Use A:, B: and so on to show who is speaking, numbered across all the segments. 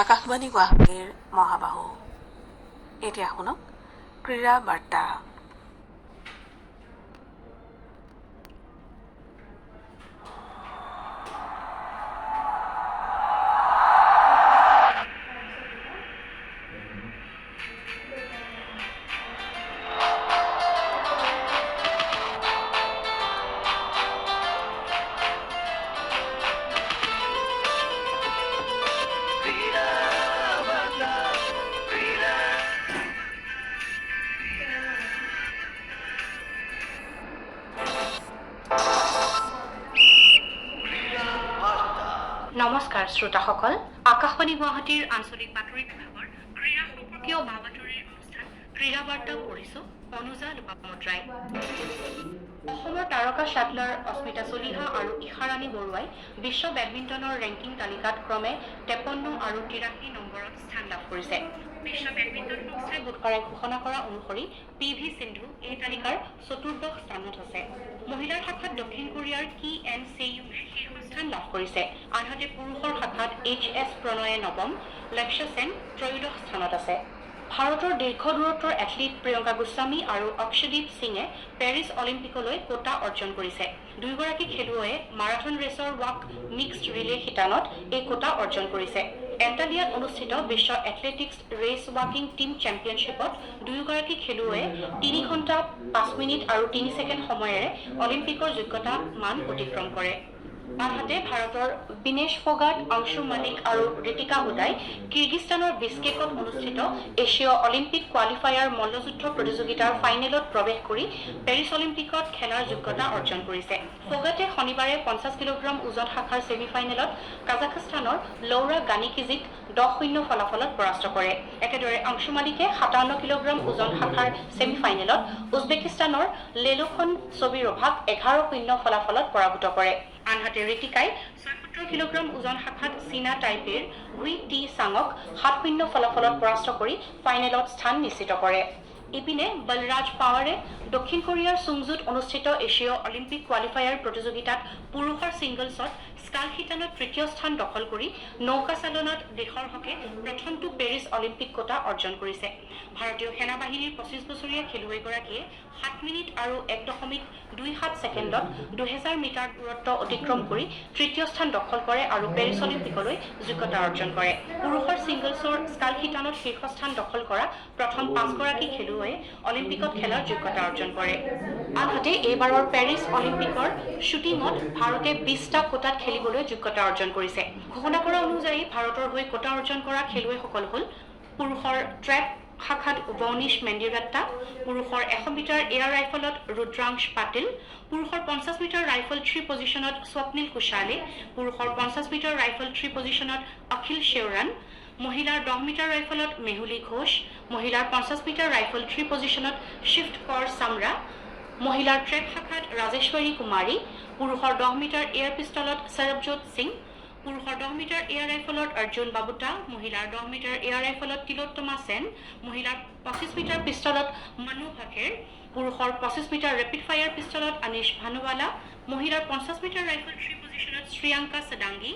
A: আকাশবাণী গুৱাহাটীৰ মহাবাহু এতিয়া শুনক ক্ৰীড়া বাৰ্তা।
B: নমস্কাৰ শ্ৰোতাসকল, আকাশবাণী গুৱাহাটীৰ আঞ্চলিক বাতৰি বিভাগৰ ক্ৰীড়া সম্পৰ্কীয় বাতৰিৰ অনুষ্ঠান ক্ৰীড়া বাৰ্তা পঢ়িছো অনুজা লোপামুদ্ৰাই। অসমৰ তাৰকা শ্বাটলাৰ অস্মিতা চলিহা আৰু ইশাৰাণী বৰুৱাই বিশ্ব বেডমিণ্টনৰ ৰেংকিং তালিকাত ক্ৰমে 53 আৰু 83 নম্বৰত স্থান লাভ কৰিছে। বিশ্ব বেডমিণ্টন সংস্থাই বুধবাৰে ঘোষণা কৰা অনুসৰি PV সিন্ধু এই তালিকাৰ চতুৰ্দশ স্থানত আছে। মহিলাৰ শাখাত দক্ষিণ কোৰিয়াৰ কি এন চেয়ুঙে শীৰ্ষস্থান লাভ কৰিছে, আনহাতে পুৰুষৰ শাখাত HS প্ৰণয়ে নৱম, লক্ষ্য সেন ত্ৰয়োদশ স্থানত আছে। ভাৰতৰ দীৰ্ঘ দূৰত্বৰ এথলীট প্ৰিয়ংকা গোস্বামী আৰু অক্ষদীপ সিঙে পেৰিছ অলিম্পিকলৈ কোটা অৰ্জন কৰিছে। দুয়োগৰাকী খেলুৱৈয়ে মাৰাথন ৰেচৰ ৱাক মিক্সড ৰিলে শিতানত এই কোটা অৰ্জন কৰিছে। এণ্টালিয়াত অনুষ্ঠিত বিশ্ব এথলেটিক্স ৰেচ ৱাকিং টিম চেম্পিয়নশ্বিপত দুয়োগৰাকী খেলুৱৈয়ে 3 ঘণ্টা 5 মিনিট আৰু 3 ছেকেণ্ড সময়েৰে অলিম্পিকৰ যোগ্যতা মান অতিক্ৰম কৰে। আনহাতে ভাৰতৰ বিনেশ ফোগাট, অংশু মালিক আৰু ঋতিকা হুদাই কিৰ্গিস্তানৰ বিস্কেকত অনুষ্ঠিত এছীয় অলিম্পিক কোৱালিফায়াৰ মল্লযুদ্ধ প্ৰতিযোগিতাৰ ফাইনেলত প্ৰৱেশ কৰি পেৰিছ অলিম্পিকত খেলাৰ যোগ্যতা অৰ্জন কৰিছে। ফোগাটে শনিবাৰে 50 কিলোগ্ৰাম ওজন শাখাৰ ছেমিফাইনেলত কাজাখস্তানৰ লৌৰা গানিকিজিক 10-0 ফলাফলত পৰাস্ত কৰে। একেদৰে অংশু মালিকে 57 কিলোগ্ৰাম ওজন শাখাৰ ছেমিফাইনেলত উজবেকিস্তানৰ লেলোখন ছবিৰোভাক 11-0 ফলাফলত পৰাভূত কৰে। আনহাতে ঋতিকাই 76 কিলোগ্ৰাম ওজন শাখাত চীনা টাইপেৰ হুই টি চাঙক 7-0 ফলাফলত পৰাস্ত কৰি ফাইনেলত স্থান নিশ্চিত কৰে। ইপিনে বলৰাজ পাৱাৰে দক্ষিণ কোৰিয়াৰ চুংজুত অনুষ্ঠিত এছীয় অলিম্পিক কোৱালিফায়াৰ প্ৰতিযোগিতাত পুৰুষৰ ছিংগলছত স্কাল শিতানত তৃতীয় স্থান দখল কৰি নৌকা চালনাত দেশৰ হকে প্ৰথমটো পেৰিছ অলিম্পিক কোটা অৰ্জন কৰিছে। ভাৰতীয় সেনা বাহিনীৰ 25 বছৰীয়া খেলুৱৈগৰাকীয়ে 7 মিনিট আৰু 1.27 ছেকেণ্ডত 2000 মিটাৰ দূৰত্ব অতিক্ৰম কৰি তৃতীয় স্থান দখল কৰে আৰু পেৰিছ অলিম্পিকলৈ যোগ্যতা অৰ্জন কৰে। পুৰুষৰ ছিংগলছৰ স্কাল শিতানত শীৰ্ষস্থান দখল কৰা প্ৰথম 5 গৰাকী খেলুৱৈয়ে অলিম্পিকত খেলাৰ যোগ্যতা অৰ্জন কৰে। আনহাতে এইবাৰৰ পেৰিছ অলিম্পিকৰ শ্বুটিঙত ভাৰতে 20টা কোটাত খেলিবলৈ যোগ্যতা অৰ্জন কৰিছে। ঘোষণা কৰা অনুযায়ী ভাৰতৰ হৈ কোটা অৰ্জন কৰা খেলুৱৈসকল হ'ল পুৰুষৰ ট্ৰেপ শাখাত ভৌনিশ মেণ্ডিৰাট্টা, পুৰুষৰ 100 মিটাৰ এয়াৰ ৰাইফলত ৰুদ্ৰাংশ পাটিল, পুৰুষৰ 50 মিটাৰ ৰাইফল 3 পজিশ্যনত স্বপ্নিল কুশালে, পুৰুষৰ 50 মিটাৰ ৰাইফল 3 পজিশ্যনত অখিল শেওৰাণ, মহিলাৰ 10 মিটাৰ ৰাইফলত মেহুলী ঘোষ, মহিলাৰ 50 মিটাৰ ৰাইফল 3 পজিশ্যনত শিফ্ট কৰ চামৰা, মহিলাৰ ট্ৰেপ শাখাত ৰাজেশ্বৰী কুমাৰী, পুৰুষৰ 10 মিটাৰ এয়াৰ পিষ্টলত সৰবজোত সিং, পুৰুষৰ 10 মিটাৰ এয়াৰ ৰাইফলত অৰ্জুন বাবুটা, মহিলাৰ 10 মিটাৰ এয়াৰ ৰাইফলত তিলোত্তমা সেন, মহিলাৰ 25 মিটাৰ পিষ্টলত মনু ভাকেৰ, পুৰুষৰ 25 metre rapid fire পিষ্টলত Anish Bhanwala, মহিলাৰ 50 মিটাৰ ৰাইফল 3 পজিশ্যনত শ্ৰীয়াংকা সদাংগী,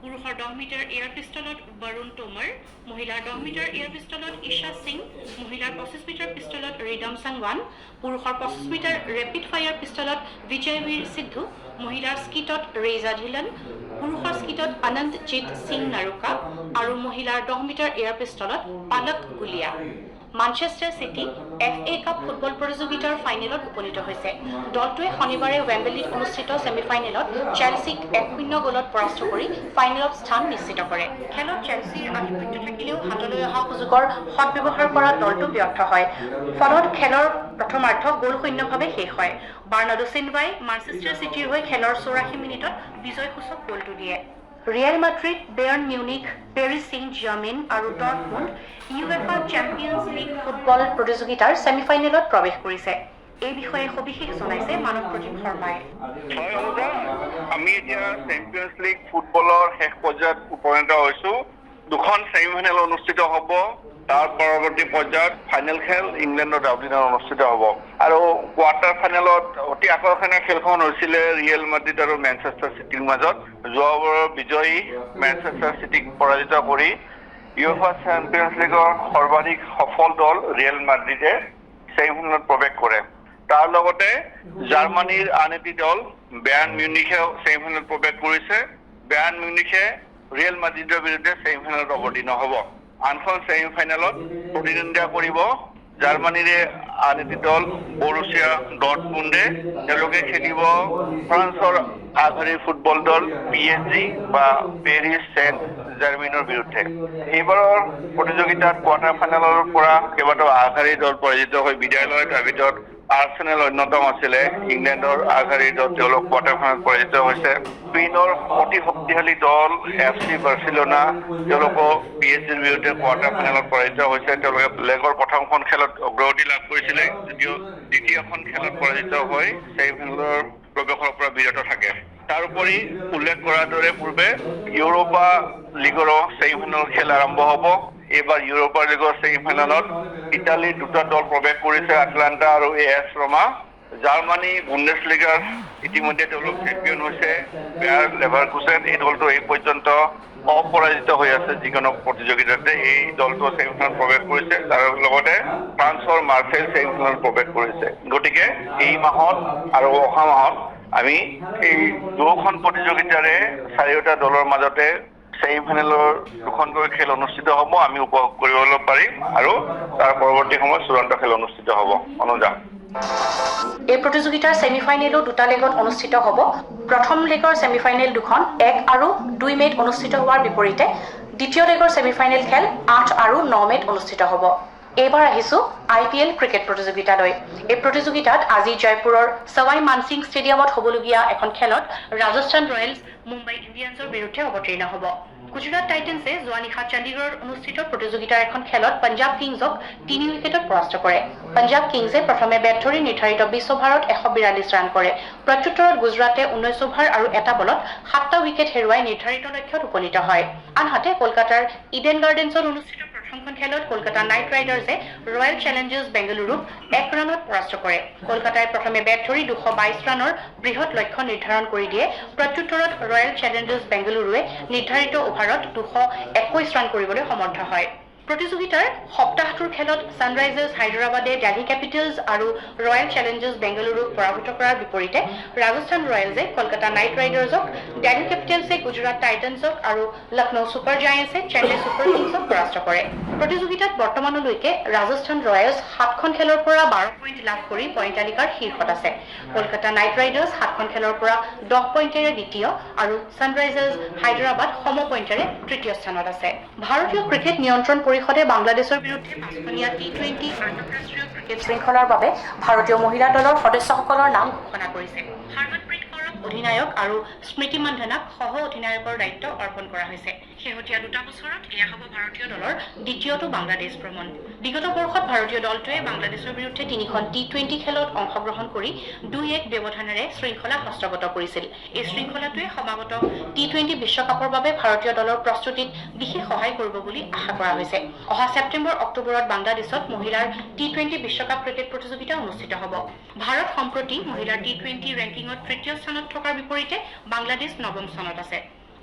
B: পুৰুষৰ 10 মিটাৰ এয়াৰ পিষ্টলত বৰুণ টোমৰ, মহিলাৰ 10 মিটাৰ এয়াৰ পিষ্টলত ঈশা সিং, মহিলাৰ 25 মিটাৰ পিষ্টলত ৰিদম চাংৱান, পুৰুষৰ 25 metre rapid fire পিষ্টলত Vijayveer Sidhu, মহিলাৰ স্কিটত ৰেজা ধিলন, পুৰুষৰ স্কিটত অনন্তজিৎ সিং নাৰুকা আৰু মহিলাৰ 10 মিটাৰ এয়াৰ পিষ্টলত পালক গুলিয়া। Manchester City FA cup football প্ৰতিযোগিতাৰ ফাইনেলত উপনীত হৈছে। দলটোৱে শনিবাৰে ৱেম্বলিত অনুষ্ঠিত ছেমিফাইনেলত চেলছিক 1-0 গলত পৰাস্ত কৰি ফাইনেলত স্থান নিশ্চিত কৰে। খেলত চেলছিৰ আধিপত্য থাকিলেও হাতলৈ অহা সুযোগৰ সদ্ব্যৱহাৰ কৰা দলটো ব্যৰ্থ হয়। ফলত খেলৰ প্ৰথমাৰ্ধ গ'লশূন্যভাৱে শেষ হয়। বাৰ্নাৰ্ডো চিলভাই মানচেষ্টাৰ চিটিৰ হৈ খেলৰ 84 মিনিটত বিজয়সূচক গ'লটো দিয়ে। Real Madrid, Bayern Munich, Paris Saint Germain আৰু ডৰ্টমুণ্ড UEFA চেম্পিয়নছ লীগ ফুটবল প্ৰতিযোগিতাৰ ছেমিফাইনেলত প্ৰৱেশ কৰিছে। এই বিষয়ে সবিশেষ জনাইছে মানৱ প্ৰদীপ শৰ্মাই।
C: আমি এতিয়া চেম্পিয়নছ লীগ ফুটবলৰ শেষ পৰ্যায়ত উপনীত হৈছো। দুখন ছেমিফাইনেল অনুষ্ঠিত হ'ব। তাৰ পৰৱৰ্তী পৰ্যায়ত ফাইনেল খেল ইংলেণ্ডৰ ডাবলিনত অনুষ্ঠিত হ'ব আৰু কোৱাৰ্টাৰ ফাইনেলত অতি আকৰ্ষণীয় খেলখন হৈছিলে ৰিয়েল মাদ্ৰিদ আৰু মেনচেষ্টাৰ চিটিৰ মাজত। যোৱাবাৰৰ বিজয়ী মেনচেষ্টাৰ চিটিক পৰাজিত কৰি ইউএফা চেম্পিয়ন্স লীগৰ সৰ্বাধিক সফল দল ৰিয়েল মাদ্ৰিদে ছেমিফাইনেলত প্ৰৱেশ কৰে। তাৰ লগতে জাৰ্মানীৰ আন এটি দল বায়াৰ্ণ মিউনিখেও ছেমিফাইনেলত প্ৰৱেশ কৰিছে। বায়াৰ্ণ মিউনিখে ৰিয়েল মাদ্ৰিদৰ বিৰুদ্ধে ছেমিফাইনেলত অৱতীৰ্ণ হ'ব। আনখন ছেমিফাইনেলত প্ৰতিদ্বন্দ্বিতা কৰিব জাৰ্মানীৰে আন এটি দল বৰুচিয়া ডৰ্টমুণ্ডে। তেওঁলোকে খেলিব ফ্ৰান্সৰ আগশাৰীৰ ফুটবল দল PSG বা পেৰিছ ছেণ্ট জাৰ্মেইনৰ বিৰুদ্ধে। এইবাৰৰ প্ৰতিযোগিতাত কোৱাৰ্টাৰ ফাইনেলৰ পৰা কেইবাটাও আগশাৰীৰ দল পৰাজিত হৈ বিদায় লয়। তাৰ ভিতৰত আৰ্চেনেল অন্যতম আছিলে। ইংলেণ্ডৰ আগশাৰীৰ দল তেওঁলোক কোৱাৰ্টাৰ ফাইনেলত পৰাজিত হৈছে। স্পেইনৰ অতি শক্তিশালী দল FC বাৰ্চিলোনা তেওঁলোকো PSGৰ বিৰুদ্ধে কোৱাৰ্টাৰ ফাইনেলত পৰাজিত হৈছে। তেওঁলোকে লেগৰ প্ৰথমখন খেলত অগ্ৰগতি লাভ কৰিছিলে, যদিও দ্বিতীয়খন খেলত পৰাজিত হৈ ছেমিফাইনেলৰ প্ৰৱেশৰ পৰা বিৰত থাকে। তাৰোপৰি উল্লেখ কৰাৰ দৰে পূৰ্বে ইউৰোপা লীগৰো ছেমিফাইনেল খেল আৰম্ভ হ'ব। এইবাৰ ইউৰোপা লীগৰ ছেমিফাইনেলত ইটালীৰ দুটা দল প্ৰৱেশ কৰিছে, আটলান্টা আৰু AS ৰোমা। জাৰ্মানী বুণ্ডেছলিগাৰ ইতিমধ্যে তেওঁলোক চেম্পিয়ন হৈছে বেয়াৰ লেভাৰকুছেন। এই দলটো এই পৰ্যন্ত অপৰাজিত হৈ আছে যিকোনো প্ৰতিযোগিতাতে। এই দলটো ছেমিফাইনেলত প্ৰৱেশ কৰিছে। তাৰ লগতে ফ্ৰান্সৰ মাৰ্চেল ছেমিফাইনেলত প্ৰৱেশ কৰিছে। গতিকে এই মাহত আৰু অহা মাহত আমি এই দুখন প্ৰতিযোগিতাৰে চাৰিওটা দলৰ মাজতে ছেমিফাইনেলৰ দুখনকৈ খেল অনুষ্ঠিত হ'ব। আমি উপভোগ কৰিবলৈ পাৰিম আৰু তাৰ পৰৱৰ্তী সময়ত চূড়ান্ত খেল অনুষ্ঠিত হ'ব। অনুজা,
B: এই প্ৰতিযোগিতাৰ ছেমিফাইনেলো দুটা লেগত অনুষ্ঠিত হ'ব। প্ৰথম লেগৰ ছেমিফাইনেল দুখন 1 আৰু 2 মে'ত অনুষ্ঠিত হোৱাৰ বিপৰীতে দ্বিতীয় লেগৰ ছেমিফাইনেল খেল 8 আৰু 9 মে'ত অনুষ্ঠিত হ'ব। এইবাৰ আহিছোঁ IPL ক্ৰিকেট প্ৰতিযোগিতালৈ। এই প্ৰতিযোগিতাত আজি জয়পুৰৰ সৱাই মানসিং ষ্টেডিয়ামত হ'বলগীয়া এখন খেলত ৰাজস্থান ৰয়েলছ মুম্বাই ইণ্ডিয়ানছৰ বিৰুদ্ধে অৱতীৰ্ণ হ'ব। গুজৰাট টাইটেন্সে যোৱা নিশা চণ্ডীগড়ত অনুষ্ঠিত প্ৰতিযোগিতাৰ এখন খেলত পঞ্জাৱ কিংছক 3 উইকেটত পৰাস্ত কৰে। পঞ্জাৱ কিংছে প্ৰথমে বেট ধৰি নিৰ্ধাৰিত 20 অভাৰত 142 ৰান কৰে। প্ৰত্যুত্তৰত গুজৰাটে 19 অভাৰ আৰু 1 বলত 7টা উইকেট হেৰুৱাই নিৰ্ধাৰিত লক্ষ্যত উপনীত হয়। আনহাতে কলকাতাৰ ইডেন গাৰ্ডেন্সত অনুষ্ঠিত প্ৰথমখন খেলত কলকাতা নাইট ৰাইডাৰ্ছে ৰয়েল চেলেঞ্জাৰ্ছ বেংগালুৰুক 1 ৰানত পৰাস্ত কৰে। কলকাতাই প্ৰথমে বেট ধৰি 222 ৰানৰ বৃহৎ লক্ষ্য নিৰ্ধাৰণ কৰি দিয়ে। প্ৰত্যুত্তৰত ৰয়েল চেলেঞ্জাৰ্ছ বেংগালুৰুৱে নিৰ্ধাৰিত অভাৰত 221 ৰান কৰিবলৈ সমৰ্থ হয়। প্ৰতিযোগিতাৰ সপ্তাহটোৰ খেলত ছানৰাইজাৰ্ছ হায়দৰাবাদে দিল্লী কেপিটেলছ আৰু ৰয়েল চেলেঞ্জাৰ্ছ বেংগালুৰুক পৰাভূত কৰাৰ বিপৰীতে ৰাজস্থান ৰয়েলছে কলকাতা নাইট ৰাইডাৰ্ছক, দিল্লী কেপিটেলছে গুজৰাট টাইটান্সক আৰু লক্ষ্ণৌ ছুপাৰ জায়েণ্টছে চেন্নাই ছুপাৰ কিংছক পৰাস্ত কৰে। প্ৰতিযোগিতাত বৰ্তমানলৈকে ৰাজস্থান ৰয়েলছ 7খন খেলৰ পৰা 12 পইণ্ট লাভ কৰি পইণ্ট তালিকাৰ শীৰ্ষত আছে। কলকাতা নাইট ৰাইডাৰ্ছ 7খন খেলৰ পৰা 10 পইণ্টেৰে দ্বিতীয় আৰু ছানৰাইজাৰ্ছ হায়দৰাবাদ সম পইণ্টেৰে তৃতীয় স্থানত আছে। ভাৰতীয় ক্ৰিকেট নিয়ন্ত্ৰণ পৰিষদে বাংলাদেশৰ বিৰুদ্ধে 5খনীয়া T20 আন্তঃৰাষ্ট্ৰীয় ক্ৰিকেট শৃংখলাৰ বাবে ভাৰতীয় মহিলা দলৰ সদস্যসকলৰ নাম ঘোষণা কৰিছে। হৰমনপ্ৰীত কৌৰক অধিনায়ক আৰু স্মৃতি মান্ধানাক সহ অধিনায়কৰ দায়িত্ব অৰ্পণ কৰা হৈছে। শেহতীয়া 2 বছৰত এয়া হ'ব ভাৰতীয় দলৰ দ্বিতীয়টো বাংলাদেশ ভ্ৰমণ। বিগত বৰ্ষত ভাৰতীয় দলটোৱে বাংলাদেশৰ বিৰুদ্ধে 3খন T20 খেলত অংশগ্ৰহণ কৰি 2-1 ব্যৱধানেৰে শৃংখলা হস্তগত কৰিছিল। এই শৃংখলাটোৱে সমাগত T20 বিশ্বকাপৰ বাবে ভাৰতীয় দলৰ প্ৰস্তুতিত বিশেষ সহায় কৰিব বুলি আশা কৰা হৈছে। অহা ছেপ্টেম্বৰ-অক্টোবৰত বাংলাদেশত মহিলাৰ T20 বিশ্বকাপ ক্ৰিকেট প্ৰতিযোগিতা অনুষ্ঠিত হ'ব। ভাৰত সম্প্ৰতি মহিলাৰ T20 ৰেংকিঙত 3য় স্থানত থকাৰ বিপৰীতে বাংলাদেশ 9ম স্থানত আছে।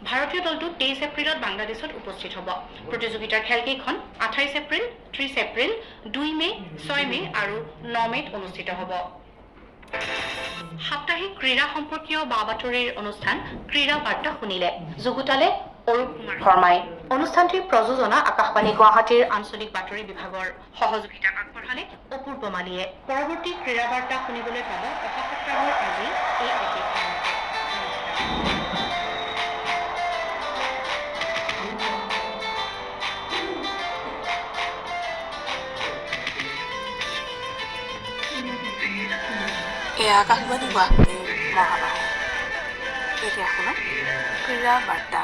B: ভাৰতীয় দলটো 23 এপ্ৰিলত বাংলাদেশত উপস্থিত হ'ব। প্ৰতিযোগিতাৰ খেলকেইখন 28 এপ্ৰিল, 30 এপ্ৰিল, 2 মে', 6 মে' আৰু 9 মে'ত অনুষ্ঠিত হ'ব। সাপ্তাহিক ক্ৰীড়া সম্পৰ্কীয় বা-বাতৰিৰ অনুষ্ঠান ক্ৰীড়া বাৰ্তা শুনিলে। যুগুতালে অৰূপ কুমাৰ শৰ্মাই। অনুষ্ঠানটিৰ প্ৰযোজনা আকাশবাণী গুৱাহাটীৰ আঞ্চলিক বাতৰি বিভাগৰ। সহযোগিতা আগবঢ়ালে অপূৰ্ব মালিয়ে। পৰৱৰ্তী ক্ৰীড়া বাৰ্তা শুনিবলৈ পাব অহা সপ্তাহৰ আজি এই একে সময়তে।
A: এয়া আকাশবাণী গুৱাহাটীৰ মহাবাহু। এতিয়া শুনক ক্ৰীড়া বাৰ্তা।